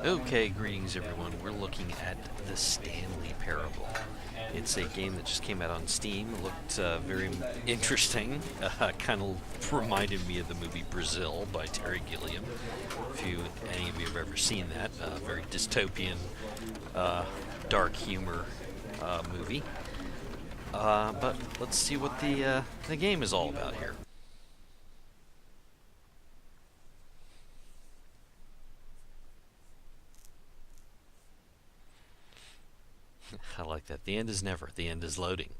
Okay, greetings everyone. We're looking at the Stanley Parable. It's a game that just came out on Steam. It looked very interesting. Kind of reminded me of the movie Brazil by Terry Gilliam. If any of you have ever seen that, very dystopian, dark humor movie. But let's see what the game is all about here. I like that. The end is never. The end is loading.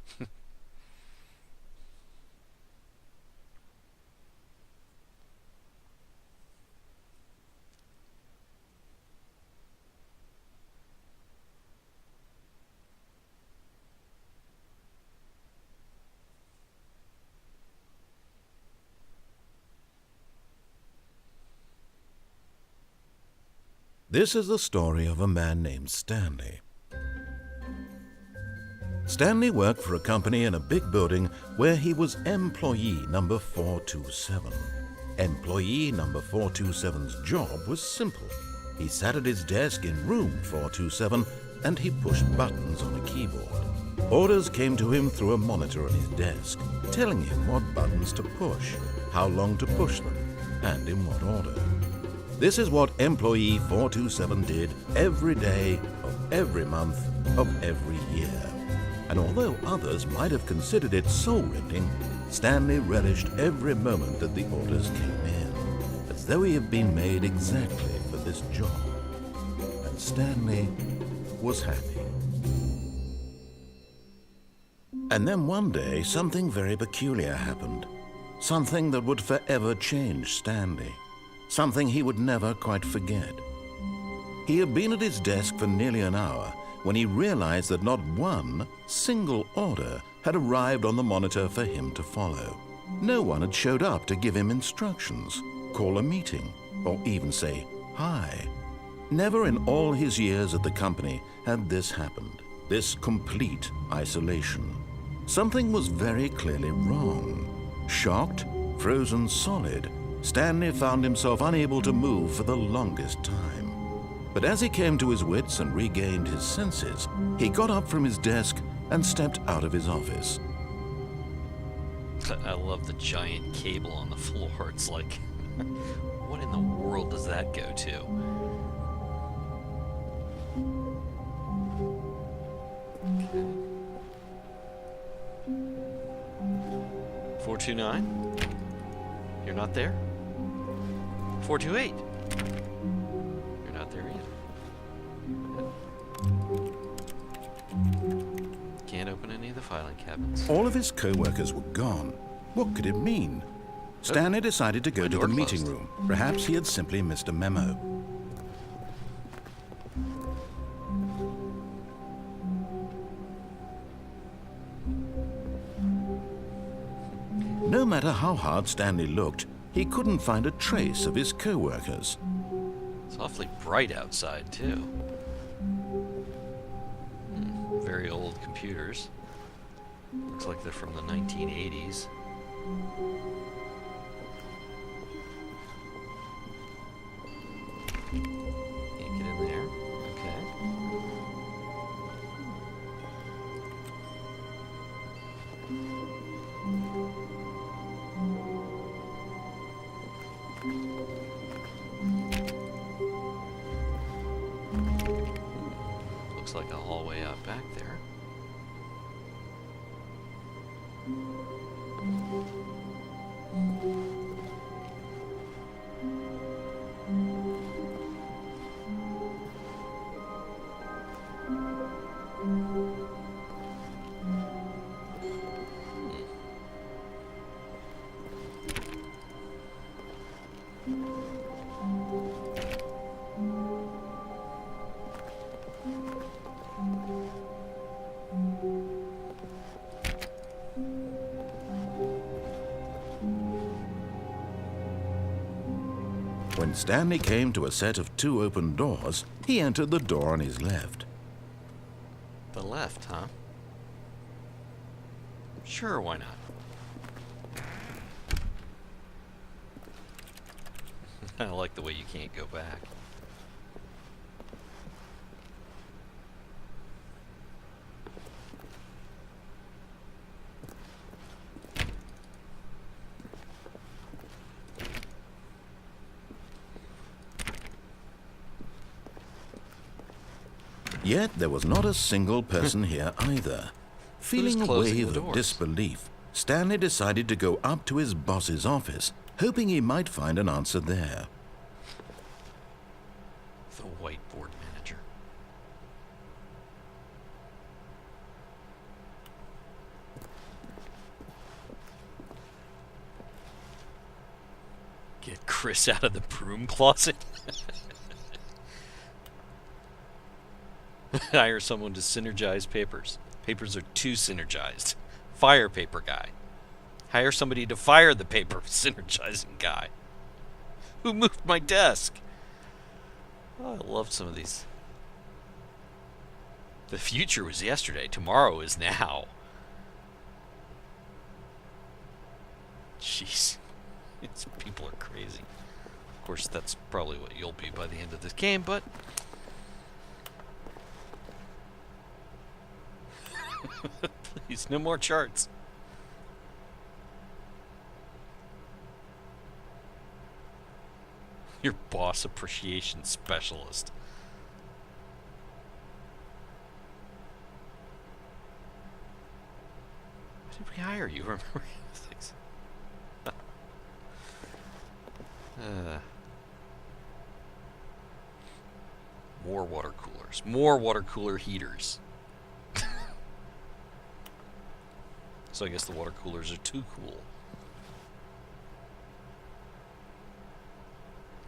This is the story of a man named Stanley. Stanley worked for a company in a big building where he was employee number 427. Employee number 427's job was simple. He sat at his desk in room 427 and he pushed buttons on a keyboard. Orders came to him through a monitor on his desk, telling him what buttons to push, how long to push them, and in what order. This is what employee 427 did every day of every month of every year. And although others might have considered it soul-rending, Stanley relished every moment that the orders came in, as though he had been made exactly for this job. And Stanley was happy. And then one day, something very peculiar happened. Something that would forever change Stanley. Something he would never quite forget. He had been at his desk for nearly an hour when he realized that not one single order had arrived on the monitor for him to follow. No one had showed up to give him instructions, call a meeting, or even say hi. Never in all his years at the company had this happened, this complete isolation. Something was very clearly wrong. Shocked, frozen solid, Stanley found himself unable to move for the longest time. But as he came to his wits and regained his senses, he got up from his desk and stepped out of his office. I love the giant cable on the floor. It's like, what in the world does that go to? Okay. 429? You're not there? 428? You're not there either. Can't open any of the filing cabinets. All of his co-workers were gone. What could it mean? Stanley decided to go to the meeting room. Perhaps he had simply missed a memo. No matter how hard Stanley looked, he couldn't find a trace of his co-workers. It's awfully bright outside, too. Very old computers. Looks like they're from the 1980s. Can't get in there. Okay. Looks like a hallway out back there. When Stanley came to a set of 2 open doors, he entered the door on his left. The left, huh? Sure, why not? I like the way you can't go back. Yet there was not a single person here either. Feeling a closing wave the of doors? disbelief, Stanley decided to go up to his boss's office, hoping he might find an answer there. The whiteboard manager. Get Chris out of the broom closet. Hire someone to synergize papers. Papers are too synergized. Fire paper guy. Hire somebody to fire the paper synergizing guy. Who moved my desk? Oh, I love some of these. The future was yesterday. Tomorrow is now. Jeez. People are crazy. Of course, that's probably what you'll be by the end of this game, but... Please, no more charts. Your boss appreciation specialist. Why did we hire you? Remember things? More water coolers. More water cooler heaters. So I guess the water coolers are too cool.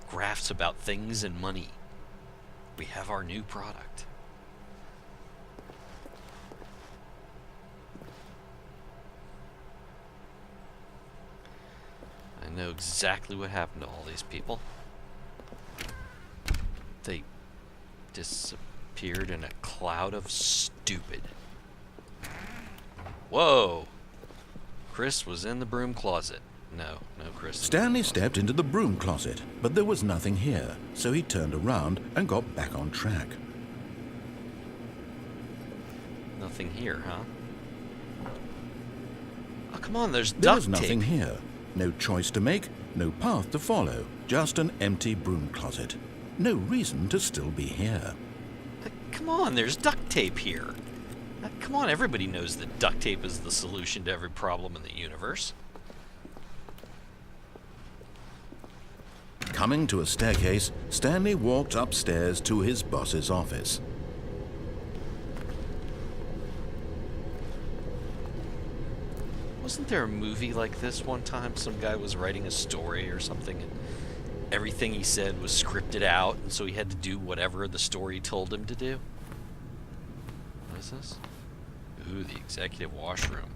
Graphs about things and money. We have our new product. I know exactly what happened to all these people. They disappeared in a cloud of stupid. Whoa! Chris was in the broom closet. No, Chris. Stanley stepped into the broom closet, but there was nothing here, so he turned around and got back on track. Nothing here, huh? Oh, come on, there's duct tape. There was nothing here. No choice to make, no path to follow, just an empty broom closet. No reason to still be here. Come on, there's duct tape here. Come on, everybody knows that duct tape is the solution to every problem in the universe. Coming to a staircase, Stanley walked upstairs to his boss's office. Wasn't there a movie like this one time? Some guy was writing a story or something, and everything he said was scripted out, and so he had to do whatever the story told him to do? What is this? Ooh, the executive washroom.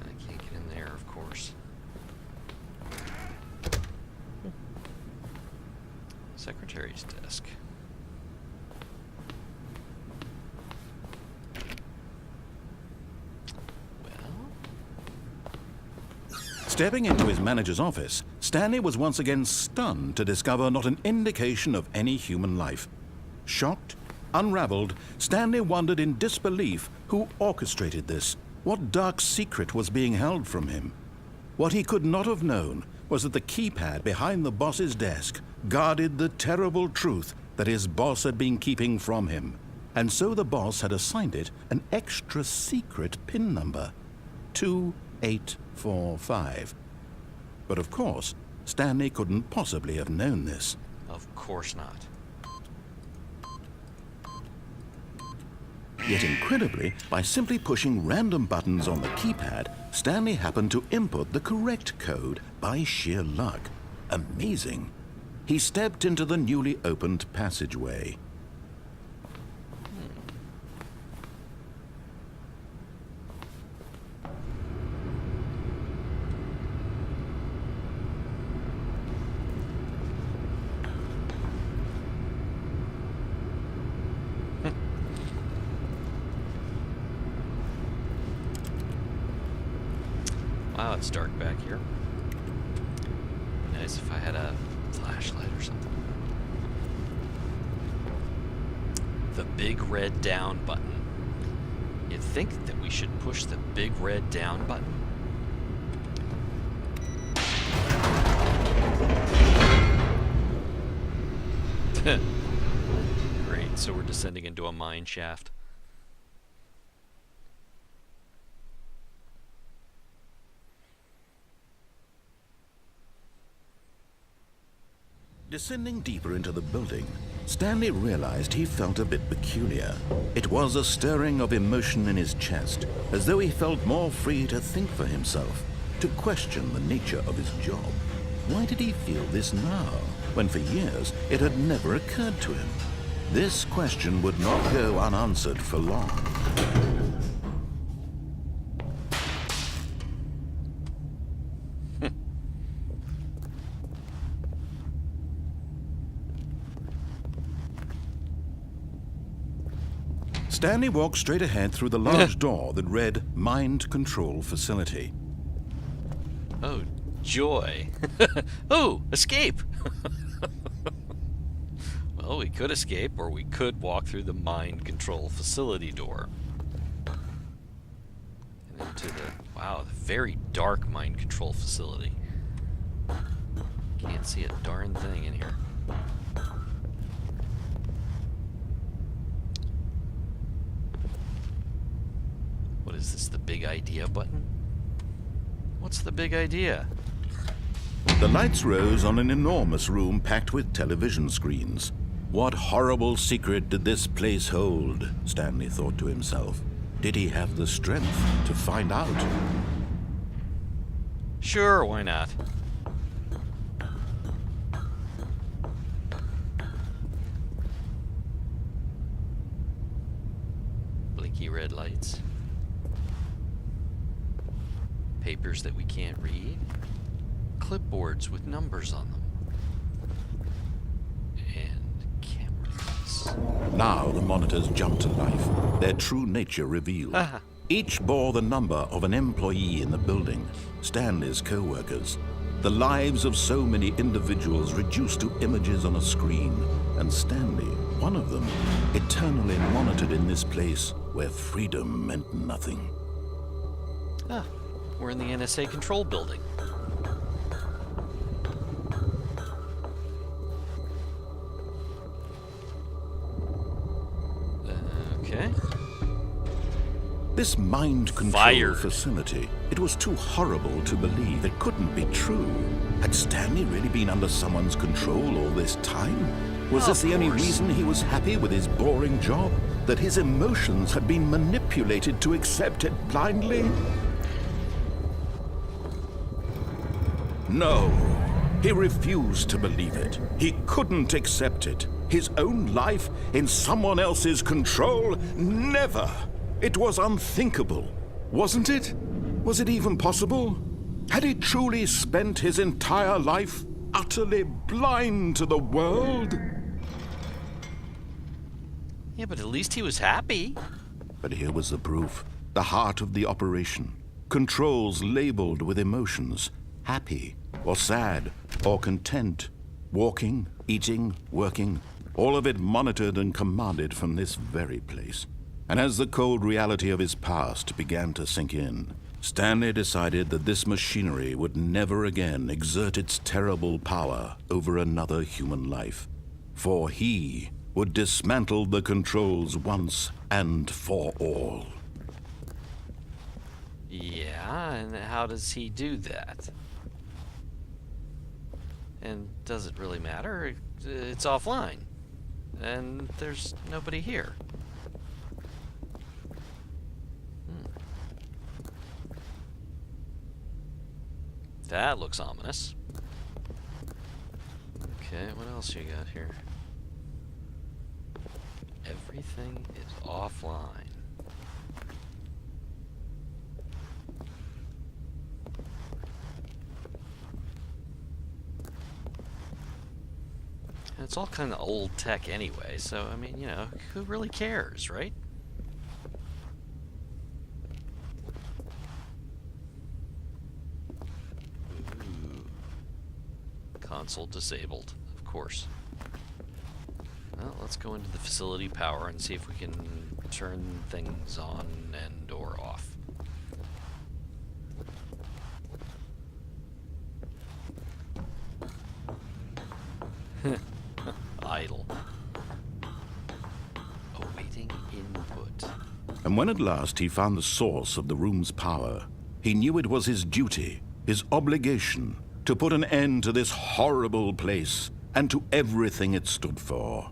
I can't get in there, of course. Secretary's desk. Stepping into his manager's office, Stanley was once again stunned to discover not an indication of any human life. Shocked, unraveled, Stanley wondered in disbelief who orchestrated this, what dark secret was being held from him. What he could not have known was that the keypad behind the boss's desk guarded the terrible truth that his boss had been keeping from him, and so the boss had assigned it an extra secret PIN number, 2845. But of course, Stanley couldn't possibly have known this. Of course not. Yet incredibly, by simply pushing random buttons on the keypad, Stanley happened to input the correct code by sheer luck. Amazing. He stepped into the newly opened passageway. Wow, it's dark back here. Nice if I had a flashlight or something. The big red down button. You'd think that we should push the big red down button? Great So we're descending into a mine shaft. Descending deeper into the building, Stanley realized he felt a bit peculiar. It was a stirring of emotion in his chest, as though he felt more free to think for himself, to question the nature of his job. Why did he feel this now, when for years it had never occurred to him? This question would not go unanswered for long. Stanley walked straight ahead through the large door that read Mind Control Facility. Oh, joy. Oh, escape! Well, we could escape, or we could walk through the Mind Control Facility door. And into the, wow, the very dark Mind Control Facility. Can't see a darn thing in here. What is this, the big idea button? What's the big idea? The lights rose on an enormous room packed with television screens. What horrible secret did this place hold? Stanley thought to himself. Did he have the strength to find out? Sure, why not? Blinky red lights. Papers that we can't read. Clipboards with numbers on them. And cameras. Now the monitors jumped to life, their true nature revealed. Each bore the number of an employee in the building, Stanley's co-workers. The lives of so many individuals reduced to images on a screen, and Stanley, one of them, eternally monitored in this place where freedom meant nothing. Ah, we're in the NSA control building. Okay. This mind control facility, it was too horrible to believe. It couldn't be true. Had Stanley really been under someone's control all this time? Was this the only reason he was happy with his boring job? That his emotions had been manipulated to accept it blindly? No, he refused to believe it. He couldn't accept it. His own life in someone else's control? Never! It was unthinkable, wasn't it? Was it even possible? Had he truly spent his entire life utterly blind to the world? Yeah, but at least he was happy. But here was the proof. The heart of the operation. Controls labeled with emotions. Happy, or sad, or content. Walking, eating, working. All of it monitored and commanded from this very place. And as the cold reality of his past began to sink in, Stanley decided that this machinery would never again exert its terrible power over another human life. For he would dismantle the controls once and for all. Yeah, and how does he do that? And does it really matter? It's offline. And there's nobody here. That looks ominous. Okay, what else you got here? Everything is offline. And it's all kind of old tech anyway, so, I mean, you know, who really cares, right? Ooh. Console disabled, of course. Well, let's go into the facility power and see if we can turn things on and or off. Idle. anything input. And when at last he found the source of the room's power, he knew it was his duty, his obligation, to put an end to this horrible place and to everything it stood for.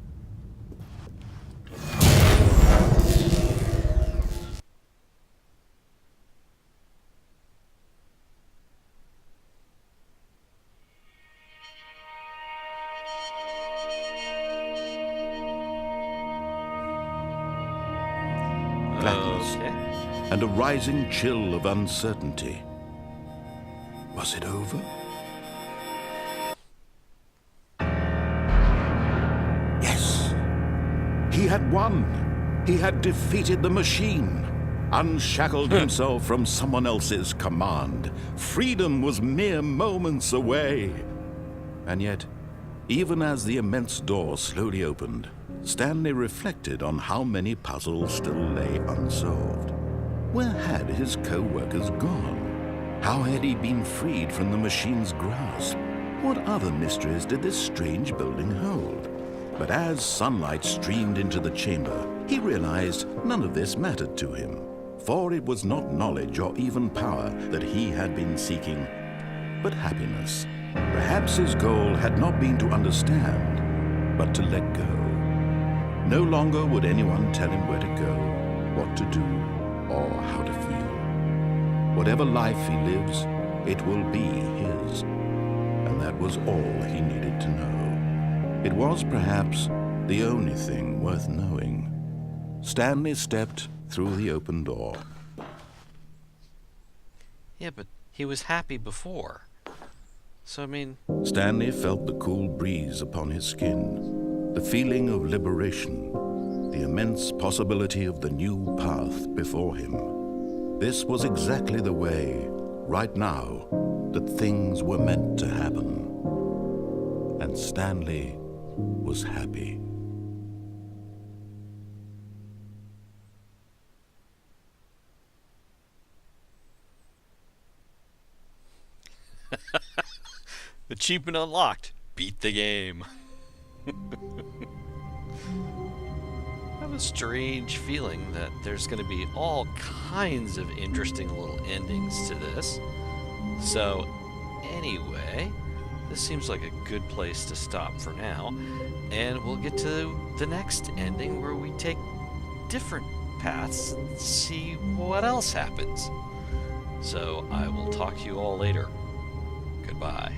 Blackness and a rising chill of uncertainty. Was it over? Yes! He had won! He had defeated the machine, unshackled himself from someone else's command. Freedom was mere moments away. And yet, even as the immense door slowly opened, Stanley reflected on how many puzzles still lay unsolved. Where had his co-workers gone? How had he been freed from the machine's grasp? What other mysteries did this strange building hold? But as sunlight streamed into the chamber, he realized none of this mattered to him, for it was not knowledge or even power that he had been seeking, but happiness. Perhaps his goal had not been to understand, but to let go. No longer would anyone tell him where to go, what to do, or how to feel. Whatever life he lives, it will be his. And that was all he needed to know. It was perhaps the only thing worth knowing. Stanley stepped through the open door. Yeah, but he was happy before. So, I mean... Stanley felt the cool breeze upon his skin, the feeling of liberation, the immense possibility of the new path before him. This was exactly the way, right now, that things were meant to happen. And Stanley was happy. Achievement unlocked. Beat the game. I have a strange feeling that there's going to be all kinds of interesting little endings to this. So, anyway, this seems like a good place to stop for now. And we'll get to the next ending where we take different paths and see what else happens. So, I will talk to you all later. Goodbye.